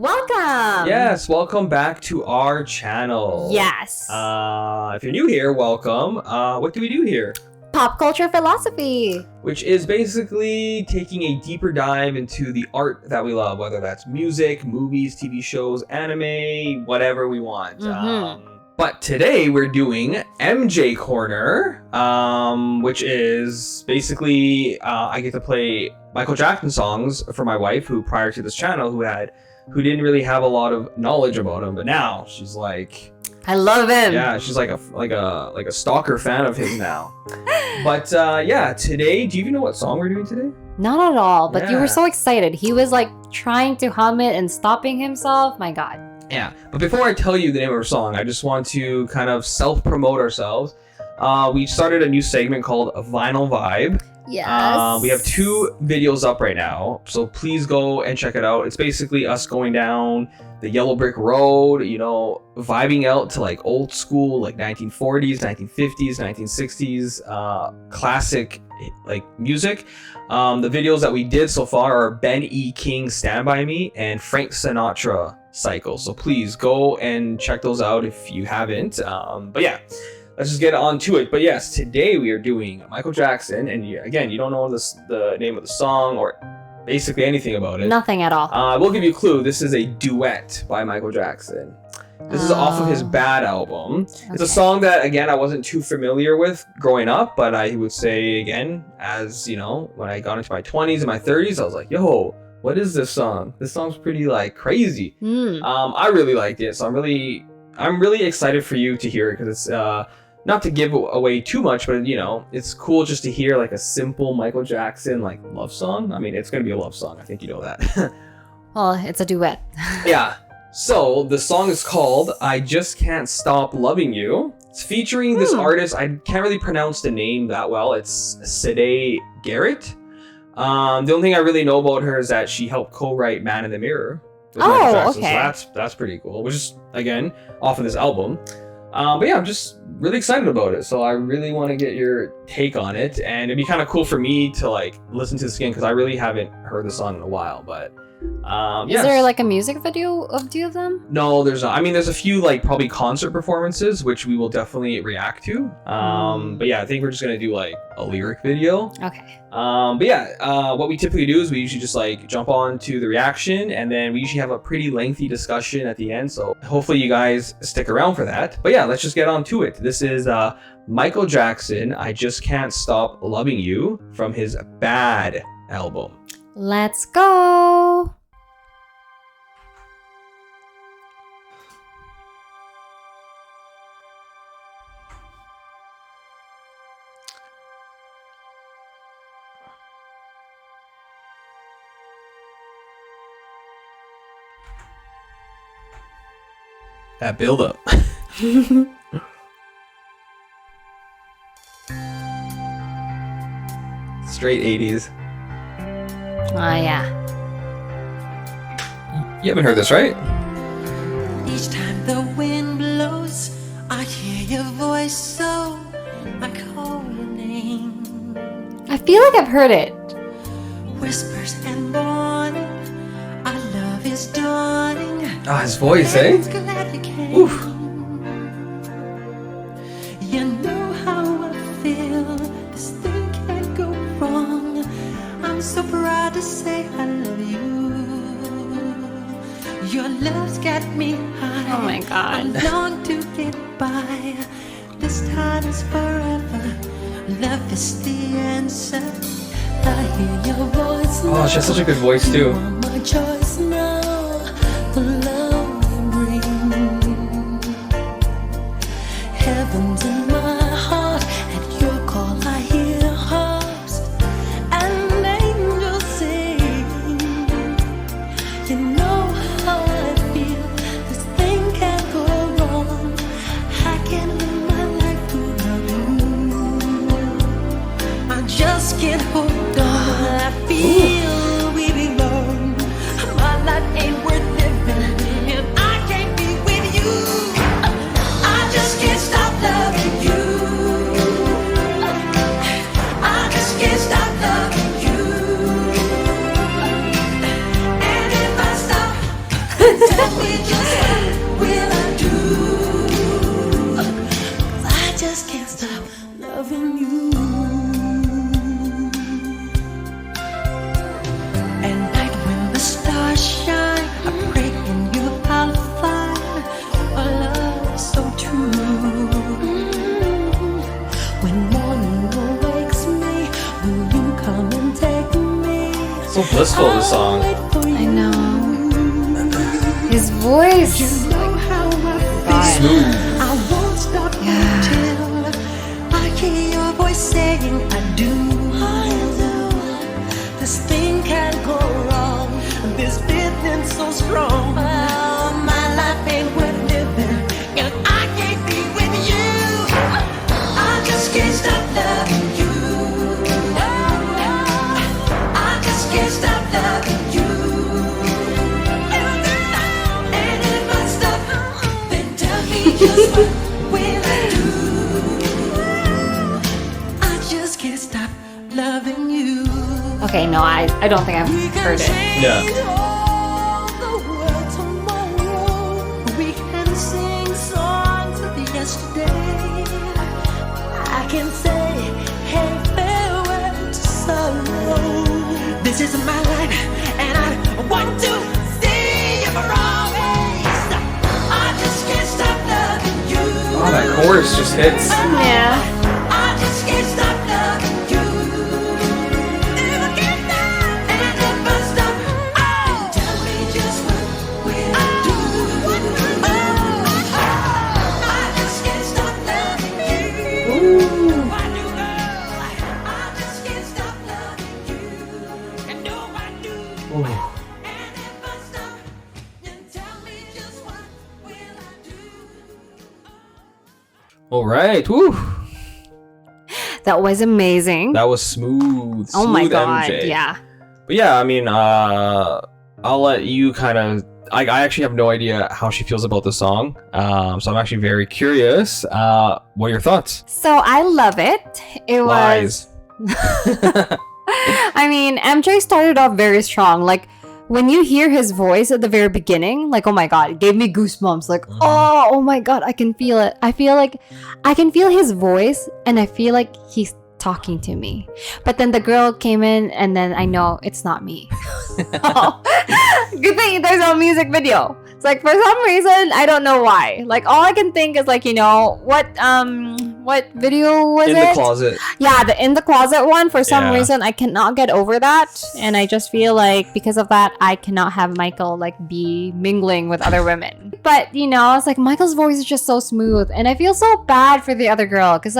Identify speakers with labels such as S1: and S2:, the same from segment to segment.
S1: welcome!
S2: Yes, welcome back to our channel.
S1: Yes.
S2: If you're new here, welcome. What do we do here?
S1: Pop culture philosophy.
S2: Which is basically taking a deeper dive into the art that we love, whether that's music, movies, TV shows, anime, whatever we want. But today we're doing MJ Corner, which is basically I get to play Michael Jackson songs for my wife, who prior to this channel, who didn't really have a lot of knowledge about him, but now she's like,
S1: I love him.
S2: Yeah, she's like a stalker fan of his now. But yeah, today, do you even know what song we're doing today?
S1: Not at all, but you
S2: Yeah.
S1: were so excited. He was like trying to hum it and stopping himself. My God.
S2: Yeah, but before I tell you the name of our song, I just want to kind of self-promote ourselves. We started a new segment called Vinyl Vibe.
S1: Yes.
S2: We have 2 videos up right now, so please go and check it out. It's basically us going down the yellow brick road, you know, vibing out to like old school, like 1940s, 1950s, 1960s, classic like music. The videos that we did so far are Ben E. King Stand By Me and Frank Sinatra Cycle. So please go and check those out if you haven't. But yeah, let's just get on to it. But yes, today we are doing Michael Jackson, and again, you don't know the name of the song or basically anything about it.
S1: Nothing at all.
S2: We'll give you a clue. This is a duet by Michael Jackson. This is off of his Bad album. It's a song that, again, I wasn't too familiar with growing up, but I would say, again, as, you know, when I got into my 20s and my 30s, I was like, yo, what is this song? This song's pretty, like, crazy. I really liked it, so I'm really excited for you to hear it, because it's, not to give away too much, but, you know, it's cool just to hear, like, a simple Michael Jackson, like, love song. I mean, it's gonna be a love song. I think you know that.
S1: Well, it's a duet.
S2: Yeah. So the song is called I Just Can't Stop Loving You. It's featuring this artist. I can't really pronounce the name that well. It's Siedah Garrett. The only thing I really know about her is that she helped co-write Man in the Mirror with Michael Jackson.
S1: Okay.
S2: So that's pretty cool, which is, again, off of this album. But yeah, I'm just really excited about it. So I really want to get your take on it. And it'd be kind of cool for me to like listen to this again, because I really haven't heard the song in a while. But
S1: Is there like a music video of 2 of them?
S2: No, there's not. I mean, there's a few like probably concert performances, which we will definitely react to. But yeah, I think we're just gonna do like a lyric video.
S1: Okay.
S2: But yeah, what we typically do is we usually just like jump on to the reaction, and then we usually have a pretty lengthy discussion at the end. So hopefully you guys stick around for that. But yeah, let's just get on to it. This is Michael Jackson, I Just Can't Stop Loving You, from his Bad album.
S1: Let's go.
S2: That build up. Straight 80s.
S1: Oh, yeah.
S2: You haven't heard this, right?
S3: Each time the wind blows, I hear your voice, so I call your name.
S1: I feel like I've heard it.
S3: Whispers and morning, our love is dawning.
S2: Ah, his voice, eh?
S3: Heaven's glad you came.
S2: Oof.
S3: You know how I feel. This thing can't go wrong. I'm so proud to say I love you. Your love's got me high.
S1: Oh my God.
S3: I long to get by. This time is forever. Love is the answer. I hear your voice.
S2: Oh, she has such a good voice too.
S3: You are my choice now. The love you bring. Heaven's in my heart. At your call I hear harps and angels sing. You know how I feel. This thing can't go wrong. I can live my life without you. I just can't hold on. I feel we belong. My life ain't worth living loving you. At night when the stars shine, I pray in you I'll find a love so true. When morning awakes me, will you come and take me?
S2: So blissful, this song.
S1: I know. His voice.
S3: You know how I
S1: God.
S3: feel. I won't stop until I hear your voice saying I do. This thing can't go wrong. This feeling so strong. Oh, my life ain't worth living if I can't be with you. I just can't stop loving you. I just can't stop loving you. And if I stop, then tell me just what will I do? I just can't stop loving you.
S1: Okay, no, I don't think I've heard it.
S2: Yeah.
S3: We can sing songs of yesterday. I can say, hey, farewell to sorrow. This is my life, and I want to see you for always. I just can't stop loving you.
S2: Oh, that chorus just hits.
S1: Yeah.
S3: I just can't stop loving you. If I can't stop, and if I stop, oh, tell me just what will I do? I just can't stop loving you. I do, girl. I just can't stop loving you. And no, I do. And if I stop, then tell me just what will I do?
S2: All right. Woo.
S1: That was amazing.
S2: That was smooth.
S1: Oh my
S2: Smooth
S1: god,
S2: MJ.
S1: yeah.
S2: But yeah, I mean, I'll let you kind of. I actually have no idea how she feels about the song. So I'm actually very curious. What are your thoughts?
S1: So I love it. It was.
S2: Lies.
S1: I mean, MJ started off very strong. Like, when you hear his voice at the very beginning, like, oh my god, it gave me goosebumps. Like, oh my god, I can feel it. I feel like I can feel his voice, and I feel like he's talking to me. But then the girl came in, and then I know it's not me. Good thing there's no music video. It's like, for some reason, I don't know why. Like, all I can think is like, what video was
S2: In
S1: it?
S2: the closet.
S1: Yeah, the In the Closet one. For some
S2: Yeah.
S1: reason, I cannot get over that. And I just feel like because of that, I cannot have Michael like be mingling with other women. But, it's like Michael's voice is just so smooth. And I feel so bad for the other girl. Because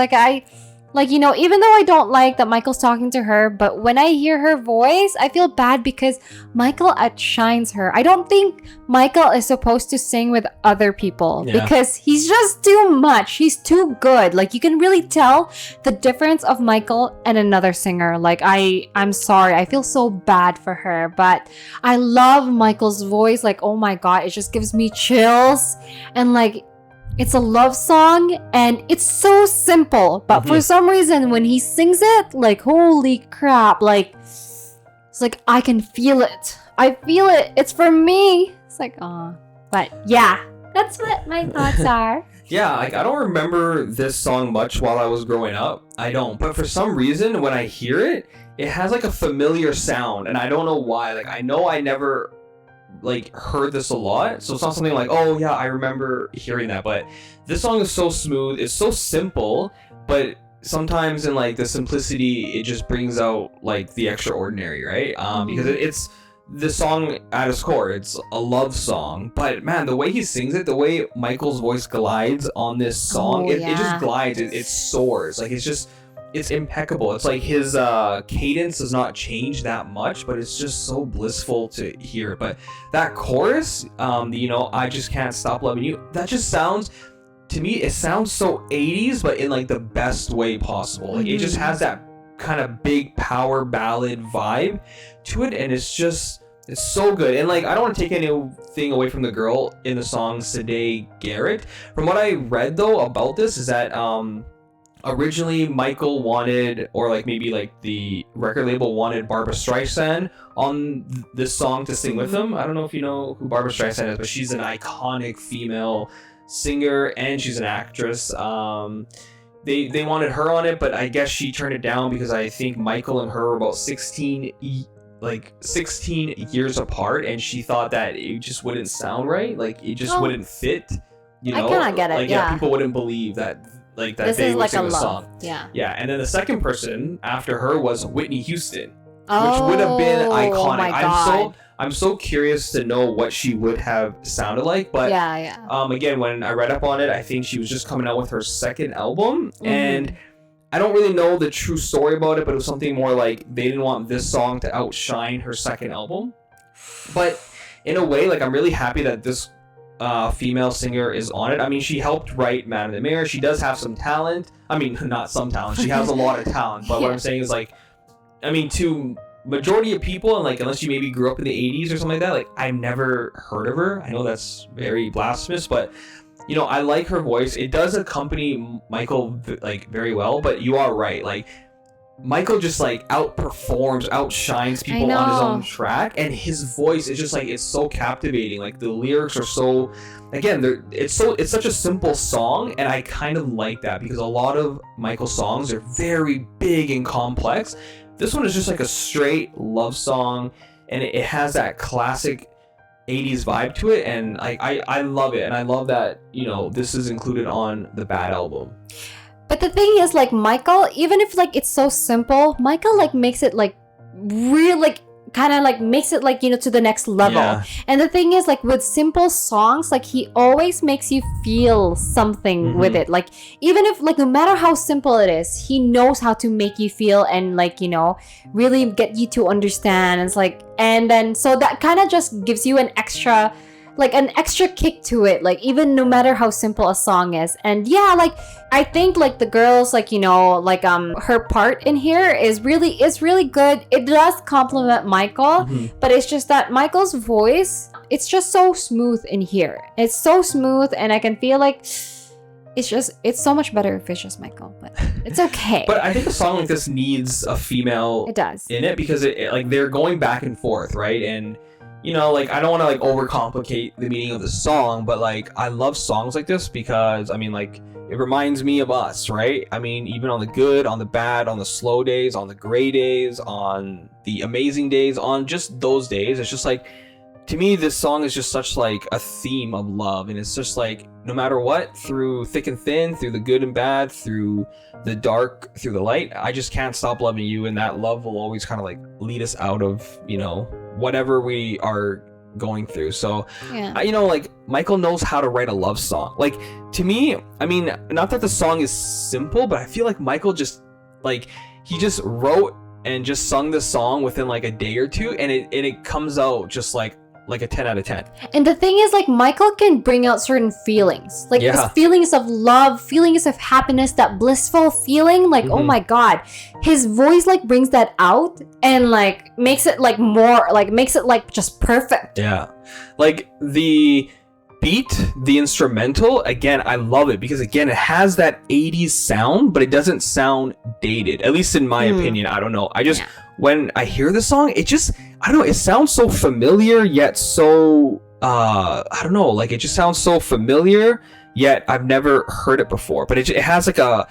S1: even though I don't like that Michael's talking to her, but when I hear her voice, I feel bad because Michael outshines her. I don't think Michael is supposed to sing with other people because he's just too much. He's too good. Like, you can really tell the difference of Michael and another singer. Like, I'm sorry. I feel so bad for her, but I love Michael's voice. Like, oh my God, it just gives me chills. And like, it's a love song and it's so simple, but for some reason when he sings it, like, holy crap, like, it's like I can feel it. I feel it. It's for me. It's like, but yeah, that's what my thoughts are.
S2: Yeah, like, I don't remember this song much while I was growing up. I don't. But for some reason, when I hear it, it has like a familiar sound, and I don't know why. Like, I know I never heard this a lot, so it's not something like, oh yeah, I remember hearing that. But this song is so smooth, it's so simple, but sometimes in like the simplicity, it just brings out like the extraordinary, right? Because it's the song at its core, it's a love song, but man, the way he sings it, the way Michael's voice glides on this song, it just glides, it soars, like, it's impeccable. It's like his cadence does not change that much, but it's just so blissful to hear. But that chorus, I just can't stop loving you, that just sounds, to me, it sounds so 80s, but in like the best way possible. Like, it just has that kind of big power ballad vibe to it, and it's so good. And like, I don't want to take anything away from the girl in the song, Siedah Garrett. From what I read though about this is that originally Michael wanted, or like maybe like the record label wanted, Barbra Streisand on this song to sing with him. I don't know if you know who Barbra Streisand is, but she's an iconic female singer and she's an actress. they wanted her on it, but I guess she turned it down because I think Michael and her were about 16 years apart, and she thought that it just wouldn't sound right, like it just wouldn't fit, you know.
S1: I kind of get it.
S2: Like,
S1: yeah,
S2: people wouldn't believe that, like that
S1: this
S2: they
S1: is
S2: would
S1: like
S2: sing
S1: a
S2: the
S1: love.
S2: song.
S1: Yeah.
S2: And then the second person after her was Whitney Houston,
S1: Oh,
S2: which would have been iconic.
S1: my God.
S2: I'm so curious to know what she would have sounded like, but again, when I read up on it, I think she was just coming out with her second album, and I don't really know the true story about it, but it was something more like they didn't want this song to outshine her second album. But in a way, like, I'm really happy that this female singer is on it. I mean, she helped write Man in the Mirror. She does have some talent. I mean, not some talent. She has a lot of talent. But what I'm saying is, like, I mean, to majority of people, and like, unless you maybe grew up in the 80s or something like that, like, I've never heard of her. I know that's very blasphemous, but you know, I like her voice. It does accompany Michael like very well, but you are right. Like, Michael just like outshines people on his own track, and his voice is just like, it's so captivating. Like, the lyrics are so, again, it's such a simple song, and I kind of like that because a lot of Michael's songs are very big and complex. This one is just like a straight love song, and it has that classic 80s vibe to it, and I love it, and I love that, you know, this is included on the Bad album.
S1: But the thing is, like, Michael, even if like it's so simple, Michael like makes it like real, like kind of like makes it like, you know, to the next level.
S2: Yeah.
S1: And the thing is, like, with simple songs, like, he always makes you feel something with it. Like, even if like, no matter how simple it is, he knows how to make you feel and, like, you know, really get you to understand. It's like, and then so that kind of just gives you an extra kick to it, like, even no matter how simple a song is. And yeah, like, I think like the girls, like, you know, like her part in here is really good. It does compliment Michael, but it's just that Michael's voice, it's just so smooth in here. It's so smooth, and I can feel like it's so much better if it's just Michael, but it's okay.
S2: But I think a song like this needs a female in it, because it like, they're going back and forth, right? And you know, like, I don't want to like overcomplicate the meaning of the song, but like, I love songs like this because, I mean, like, it reminds me of us, right? I mean, even on the good, on the bad, on the slow days, on the gray days, on the amazing days, on just those days, it's just like, to me, this song is just such like a theme of love, and it's just like, no matter what, through thick and thin, through the good and bad, through the dark, through the light, I just can't stop loving you, and that love will always kind of like lead us out of, you know, whatever we are going through. So you know, like, Michael knows how to write a love song. Like, to me, I mean, not that the song is simple, but I feel like Michael just like, he just wrote and just sung this song within like a day or two, and it comes out just like a 10 out of 10.
S1: And the thing is, like, Michael can bring out certain feelings, like feelings of love, feelings of happiness, that blissful feeling, like, oh my God, his voice like brings that out and like makes it like more, like makes it like just perfect.
S2: Yeah, like the beat, the instrumental, again, I love it because, again, it has that 80s sound, but it doesn't sound dated, at least in my opinion. I don't know, I just when I hear the song, it just, I don't know, it sounds so familiar yet so I don't know, like, it just sounds so familiar yet I've never heard it before, but it has like a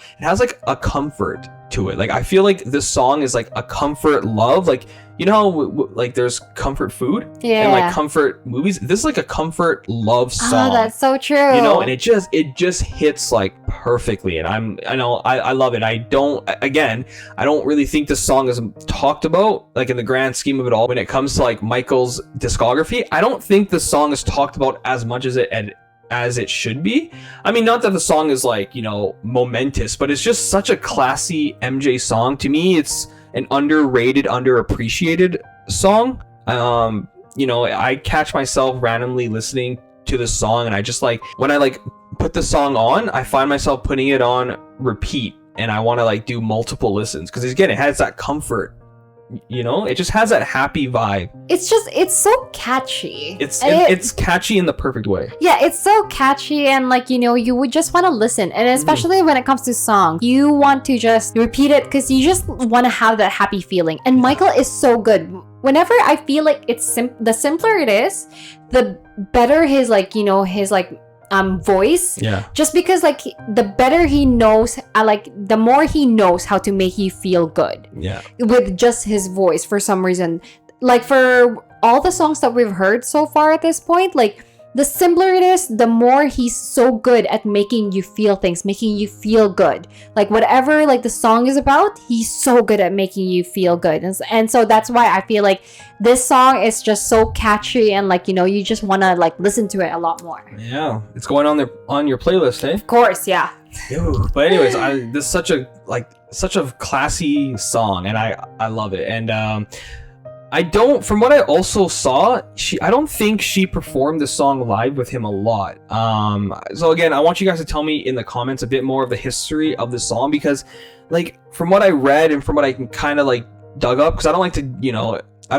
S2: comfort to it. Like, I feel like this song is like a comfort love, like, you know, like there's comfort food and like comfort movies. This is like a comfort love song.
S1: Oh, that's so true.
S2: You know, and it just hits like perfectly, and I love it. I don't really think this song is talked about like in the grand scheme of it all when it comes to like Michael's discography. I don't think the song is talked about as much as it should be. I mean, not that the song is like, you know, momentous, but it's just such a classy MJ song. To me, it's an underrated, underappreciated song. You know, I catch myself randomly listening to this song, and I just like, when I like put the song on, I find myself putting it on repeat, and I want to like do multiple listens because, again, it has that comfort. You know, it just has that happy vibe.
S1: It's so catchy.
S2: It's catchy in the perfect way.
S1: Yeah, it's so catchy, and like, you know, you would just want to listen, and especially when it comes to songs, you want to just repeat it because you just want to have that happy feeling. And Michael is so good. Whenever I feel like the simpler it is, the better his like, you know, his like voice.
S2: Yeah.
S1: Just because like the better he knows, the more he knows how to make you feel good.
S2: Yeah.
S1: With just his voice for some reason. Like for all the songs that we've heard so far at this point, like the simpler it is, the more he's so good at making you feel things, making you feel good. Like whatever like the song is about, he's so good at making you feel good. And so that's why I feel like this song is just so catchy and like, you know, you just want to like listen to it a lot more.
S2: Yeah. It's going on your playlist, eh?
S1: Of course, yeah.
S2: Ew. But anyways, this is such a classy song, and I love it. And from what I also saw, I don't think she performed the song live with him a lot. So again, I want you guys to tell me in the comments a bit more of the history of the song, because like from what I read and from what I can kind of like dug up, because I don't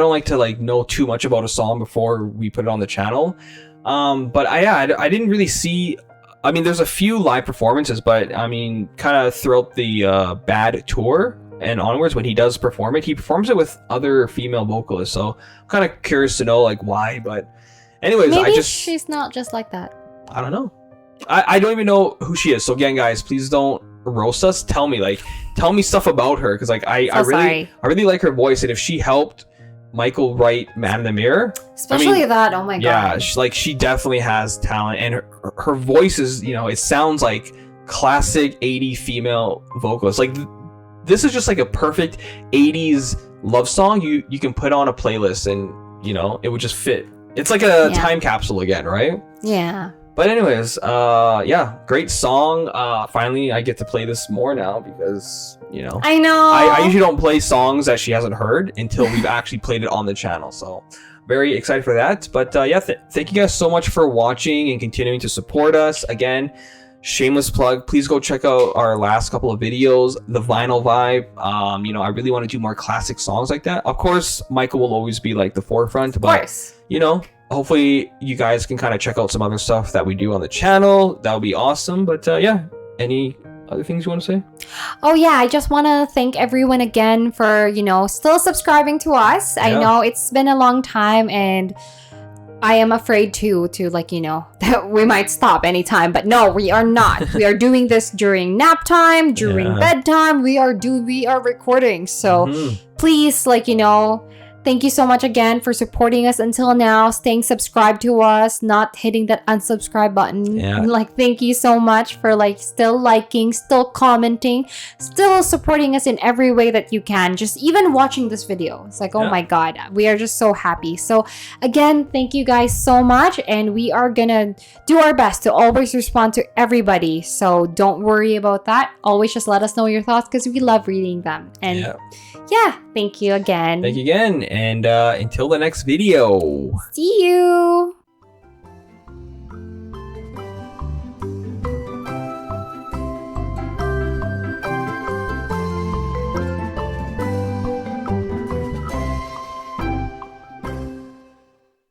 S2: like to like know too much about a song before we put it on the channel. But I didn't really see. I mean, there's a few live performances, but I mean, kind of throughout the Bad tour and onwards, when he does perform it, he performs it with other female vocalists. So I'm kind of curious to know like why. But anyways,
S1: maybe she's not just like that.
S2: I don't know. I don't even know who she is. So again, guys, please don't roast us. Tell me stuff about her, because like I really like her voice, and if she helped Michael write Man in the Mirror,
S1: especially that, oh my god,
S2: yeah, she definitely has talent, and her voice is, you know, it sounds like classic 80s female vocalist. Like this is just like a perfect 80s love song you can put on a playlist, and you know it would just fit. It's like a time capsule again, right?
S1: Yeah.
S2: But anyways, yeah, great song. Finally, I get to play this more now, because, you know,
S1: I know.
S2: I usually don't play songs that she hasn't heard until we've actually played it on the channel. So very excited for that. But yeah, thank you guys so much for watching and continuing to support us. Again, shameless plug, please go check out our last couple of videos, the vinyl vibe. You know, I really want to do more classic songs like that. Of course, Michael will always be like the forefront, but you know, hopefully you guys can kind of check out some other stuff that we do on the channel. That would be awesome. But yeah, any other things you want to say?
S1: Oh yeah, I just want to thank everyone again for, you know, still subscribing to us. I know it's been a long time, and I am afraid to like, you know, that we might stop anytime, but no, we are not. We are doing this during nap time, during bedtime. We are recording. So please, like, you know, thank you so much again for supporting us until now, staying subscribed to us, not hitting that unsubscribe button.
S2: Yeah.
S1: Like, thank you so much for like still liking, still commenting, still supporting us in every way that you can. Just even watching this video. It's like, oh my God, we are just so happy. So again, thank you guys so much. And we are gonna do our best to always respond to everybody. So don't worry about that. Always just let us know your thoughts, because we love reading them. And yeah, thank you again.
S2: Thank you again. And until the next video.
S1: See you.